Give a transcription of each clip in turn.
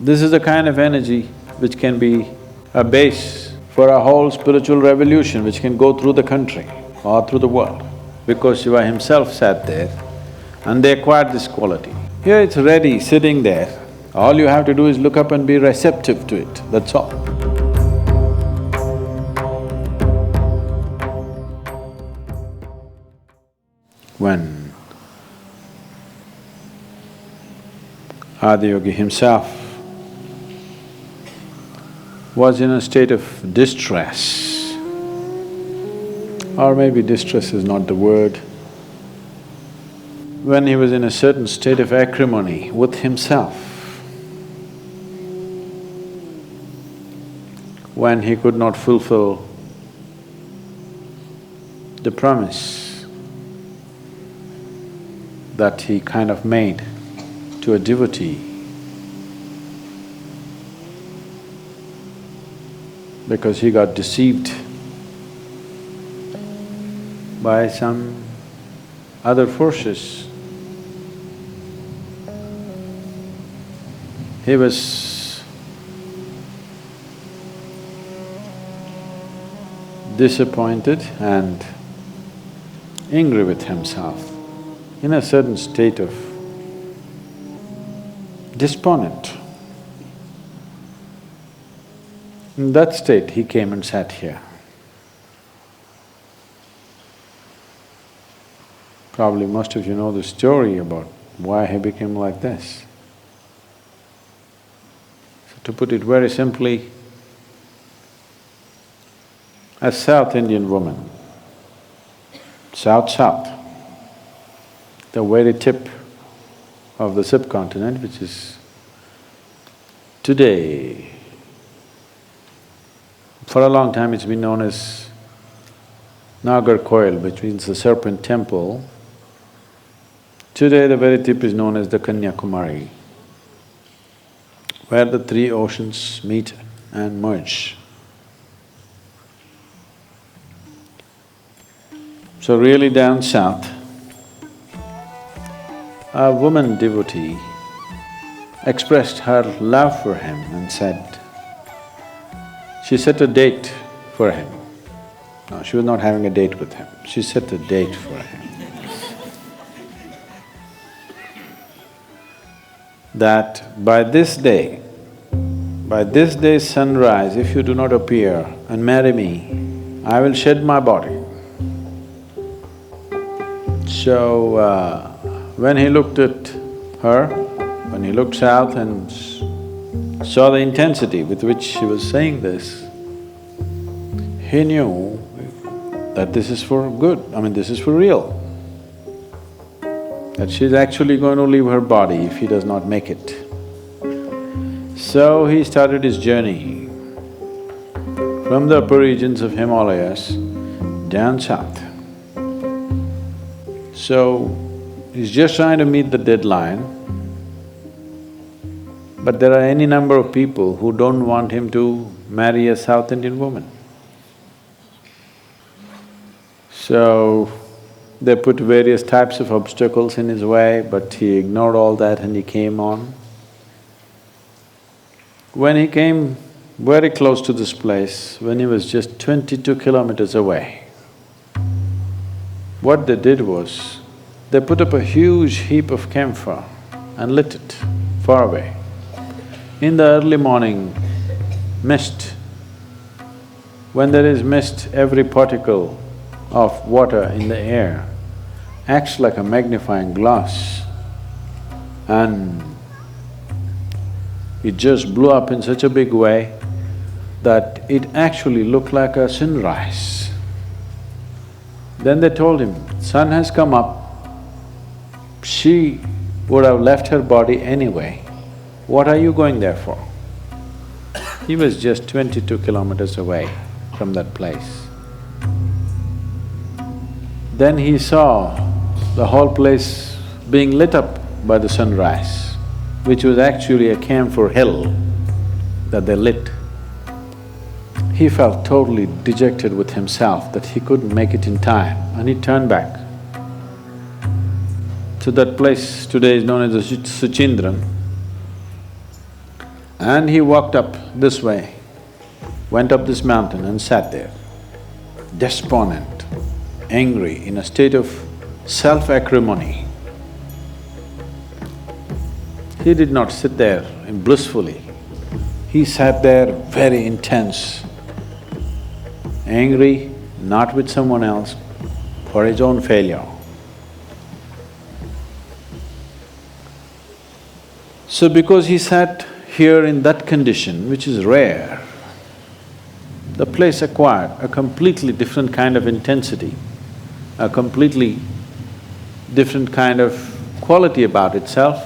This is the kind of energy which can be a base for a whole spiritual revolution which can go through the country or through the world. Because Shiva himself sat there and they acquired this quality. Here it's ready, sitting there. All you have to do is look up and be receptive to it, that's all. When Adiyogi himself was in a state of distress, or maybe distress is not the word, when he was in a certain state of acrimony with himself, when he could not fulfill the promise that he kind of made to a devotee, because he got deceived by some other forces. He was disappointed and angry with himself, in a certain state of despondent. In that state, he came and sat here. Probably most of you know the story about why he became like this. So to put it very simply, a South Indian woman, South, the very tip of the subcontinent, which is today, for a long time it's been known as Nagarkoil, which means the serpent temple. Today the very tip is known as the Kanyakumari, where the three oceans meet and merge. So really down south, a woman devotee expressed her love for him and said, she set a date for him. No, she was not having a date with him, she set a date for him. That by this day's sunrise, if you do not appear and marry me, I will shed my body. So, when he looked at her, when he looked south and saw the intensity with which she was saying this, he knew that this is for good, this is for real. That she's actually going to leave her body if he does not make it. So he started his journey from the upper regions of Himalayas down south. So, he's just trying to meet the deadline, but there are any number of people who don't want him to marry a South Indian woman. So, they put various types of obstacles in his way, but he ignored all that and he came on. When he came very close to this place, when he was just 22 kilometers away, what they did was, they put up a huge heap of camphor and lit it far away. In the early morning, mist, when there is mist, every particle of water in the air acts like a magnifying glass, and it just blew up in such a big way that it actually looked like a sunrise. Then they told him, sun has come up, she would have left her body anyway, what are you going there for? He was just 22 kilometers away from that place. Then he saw the whole place being lit up by the sunrise, which was actually a camphor hill that they lit. He felt totally dejected with himself that he couldn't make it in time, and he turned back. So that place today is known as the Suchindran. And he walked up this way, went up this mountain and sat there, despondent, angry, in a state of self-acrimony. He did not sit there blissfully. He sat there very intense, angry, not with someone else, for his own failure. So because he sat here in that condition, which is rare, the place acquired a completely different kind of intensity, a completely different kind of quality about itself,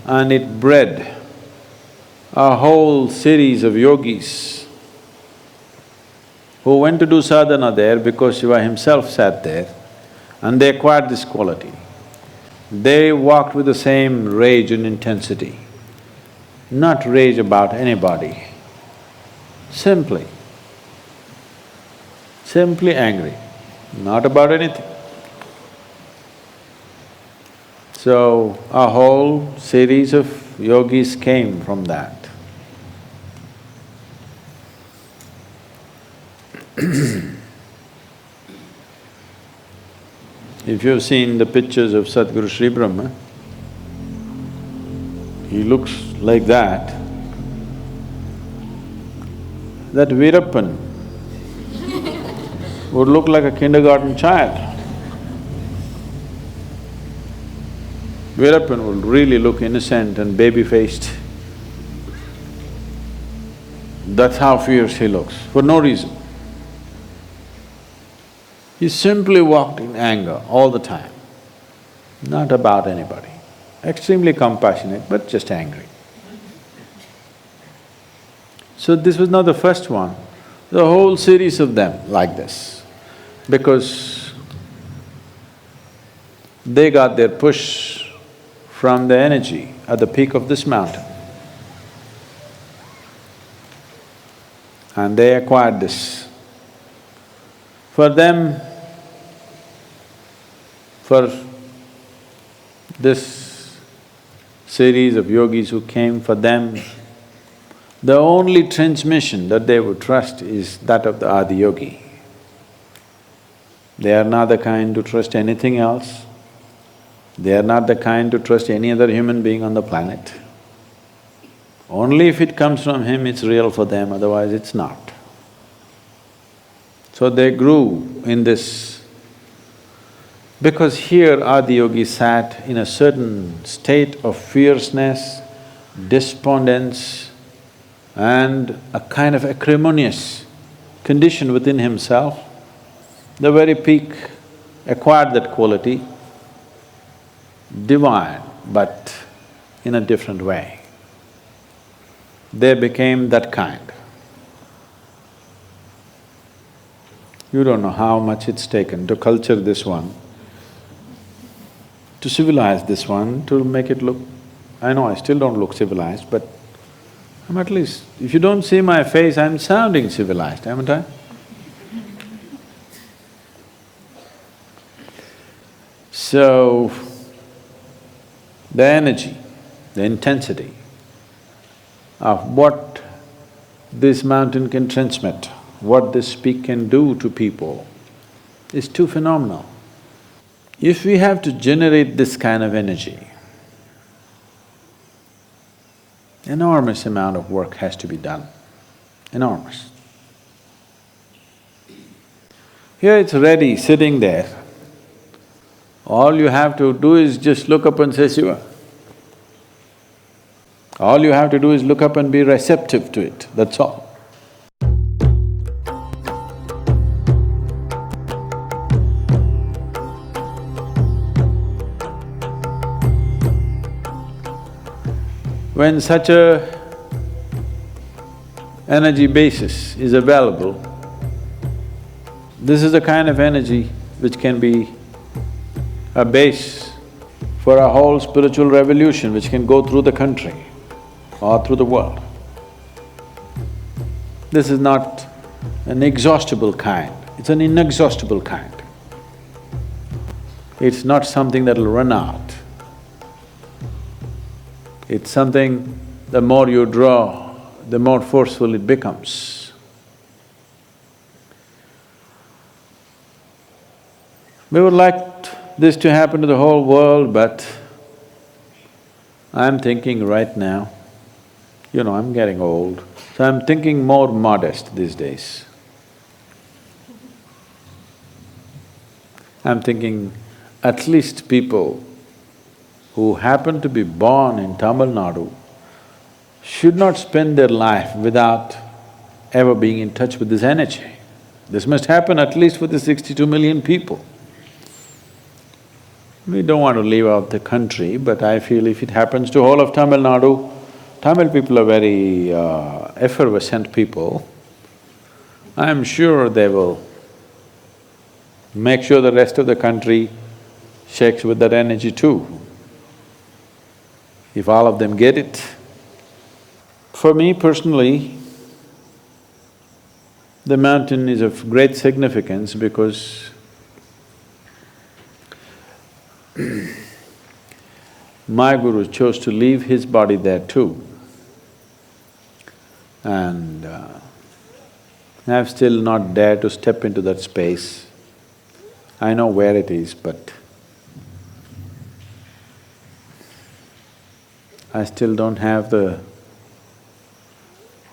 and it bred a whole series of yogis who went to do sadhana there because Shiva himself sat there, and they acquired this quality. They walked with the same rage and intensity, not rage about anybody, simply angry, not about anything. So, a whole series of yogis came from that. If you've seen the pictures of Sadhguru Sri Brahma, he looks like that. That Veerappan would look like a kindergarten child. Veerappan would really look innocent and baby-faced. That's how fierce he looks, for no reason. He simply walked in anger all the time, not about anybody. Extremely compassionate, but just angry. So this was not the first one, the whole series of them like this, because they got their push from the energy at the peak of this mountain. And they acquired this. For them, for this series of yogis who came, for them, the only transmission that they would trust is that of the Adiyogi. They are not the kind to trust anything else. They are not the kind to trust any other human being on the planet. Only if it comes from him, it's real for them, otherwise it's not. So they grew in this, because here Adiyogi sat in a certain state of fierceness, despondence, and a kind of acrimonious condition within himself. The very peak acquired that quality, divine, but in a different way. They became that kind. You don't know how much it's taken to culture this one, to civilize this one, to make it look… I know I still don't look civilized, but I'm at least… if you don't see my face, I'm sounding civilized, haven't I? So, the energy, the intensity of what this mountain can transmit, what this peak can do to people is too phenomenal. If we have to generate this kind of energy, enormous amount of work has to be done, enormous. Here it's ready, sitting there. All you have to do is just look up and say Shiva. All you have to do is look up and be receptive to it, that's all. When such a energy basis is available, this is the kind of energy which can be a base for a whole spiritual revolution which can go through the country or through the world. This is not an exhaustible kind, it's an inexhaustible kind. It's not something that'll run out. It's something the more you draw, the more forceful it becomes. We would like this to happen to the whole world, but I'm thinking right now, I'm getting old, so I'm thinking more modest these days. I'm thinking at least people who happen to be born in Tamil Nadu should not spend their life without ever being in touch with this energy. This must happen at least for the 62 million people. We don't want to leave out the country, but I feel if it happens to whole of Tamil Nadu, Tamil people are very effervescent people. I am sure they will make sure the rest of the country shakes with that energy too. If all of them get it. For me personally, the mountain is of great significance because my guru chose to leave his body there too. And I've still not dared to step into that space. I know where it is, but I still don't have the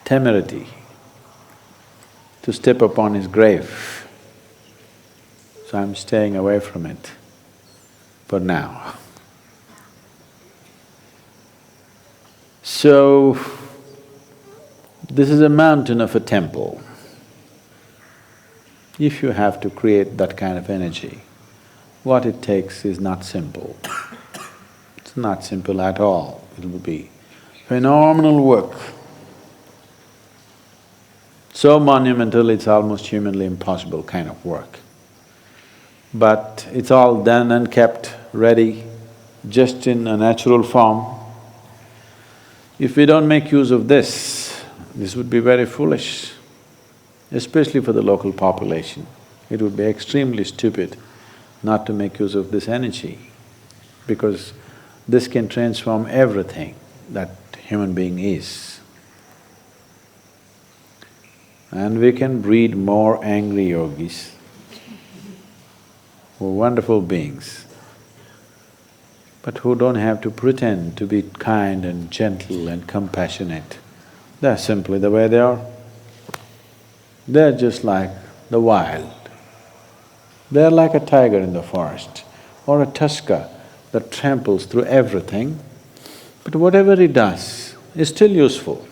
temerity to step upon his grave. So I'm staying away from it for now. So, this is a mountain of a temple. If you have to create that kind of energy, what it takes is not simple. It's not simple at all. It will be phenomenal work. So monumental, it's almost humanly impossible kind of work. But it's all done and kept ready, just in a natural form. If we don't make use of this would be very foolish, especially for the local population. It would be extremely stupid not to make use of this energy, because this can transform everything that human being is. And we can breed more angry yogis who are wonderful beings, but who don't have to pretend to be kind and gentle and compassionate. They're simply the way they are. They're just like the wild. They're like a tiger in the forest or a tusker that tramples through everything, but whatever he does is still useful.